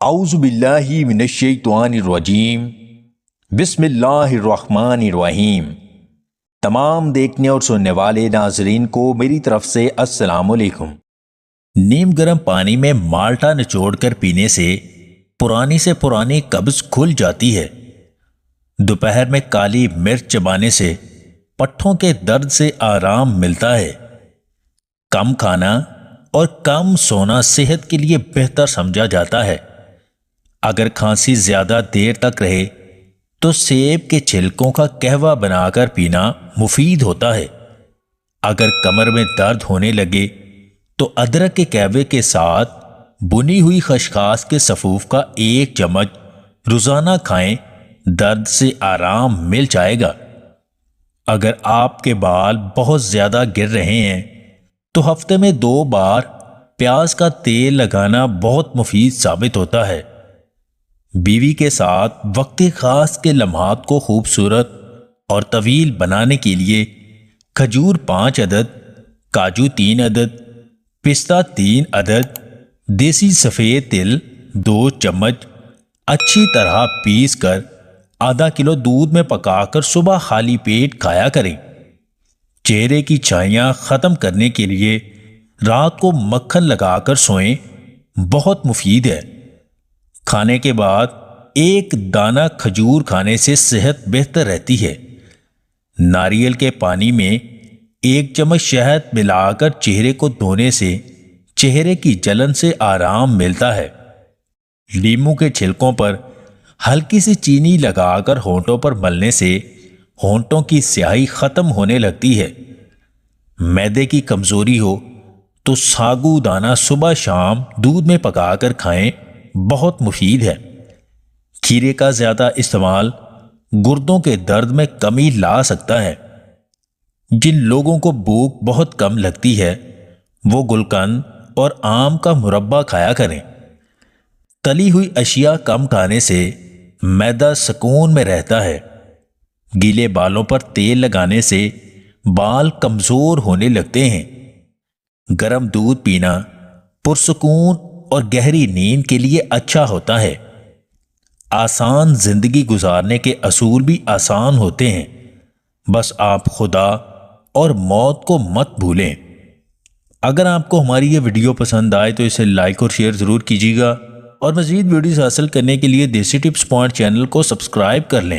اعوذ باللہ من الشیطان الرجیم بسم اللہ الرحمن الرحیم۔ تمام دیکھنے اور سننے والے ناظرین کو میری طرف سے السلام علیکم۔ نیم گرم پانی میں مالٹا نچوڑ کر پینے سے پرانی قبض کھل جاتی ہے۔ دوپہر میں کالی مرچ چبانے سے پٹھوں کے درد سے آرام ملتا ہے۔ کم کھانا اور کم سونا صحت کے لیے بہتر سمجھا جاتا ہے۔ اگر کھانسی زیادہ دیر تک رہے تو سیب کے چھلکوں کا قہوہ بنا کر پینا مفید ہوتا ہے۔ اگر کمر میں درد ہونے لگے تو ادرک کے قہوے کے ساتھ بنی ہوئی خشخاش کے سفوف کا 1 چمچ روزانہ کھائیں، درد سے آرام مل جائے گا۔ اگر آپ کے بال بہت زیادہ گر رہے ہیں تو ہفتے میں 2 بار پیاز کا تیل لگانا بہت مفید ثابت ہوتا ہے۔ بیوی کے ساتھ وقت خاص کے لمحات کو خوبصورت اور طویل بنانے کے لیے کھجور 5 عدد، کاجو 3 عدد، پستہ 3 عدد، دیسی سفید تل 2 چمچ اچھی طرح پیس کر ½ کلو دودھ میں پکا کر صبح خالی پیٹ کھایا کریں۔ چہرے کی چھائیاں ختم کرنے کے لیے رات کو مکھن لگا کر سوئیں، بہت مفید ہے۔ کھانے کے بعد 1 دانہ کھجور کھانے سے صحت بہتر رہتی ہے۔ ناریل کے پانی میں 1 چمچ شہد ملا کر چہرے کو دھونے سے چہرے کی جلن سے آرام ملتا ہے۔ لیموں کے چھلکوں پر ہلکی سی چینی لگا کر ہونٹوں پر ملنے سے ہونٹوں کی سیاہی ختم ہونے لگتی ہے۔ معدے کی کمزوری ہو تو ساگو دانہ صبح شام دودھ میں پکا کر کھائیں، بہت مفید ہے۔ کھیرے کا زیادہ استعمال گردوں کے درد میں کمی لا سکتا ہے۔ جن لوگوں کو بھوک بہت کم لگتی ہے وہ گلقند اور آم کا مربع کھایا کریں۔ تلی ہوئی اشیاء کم کھانے سے معدہ سکون میں رہتا ہے۔ گیلے بالوں پر تیل لگانے سے بال کمزور ہونے لگتے ہیں۔ گرم دودھ پینا پرسکون اور گہری نیند کے لیے اچھا ہوتا ہے۔ آسان زندگی گزارنے کے اصول بھی آسان ہوتے ہیں، بس آپ خدا اور موت کو مت بھولیں۔ اگر آپ کو ہماری یہ ویڈیو پسند آئے تو اسے لائک اور شیئر ضرور کیجیے گا، اور مزید ویڈیوز حاصل کرنے کے لیے دیسی ٹپس پوائنٹ چینل کو سبسکرائب کر لیں۔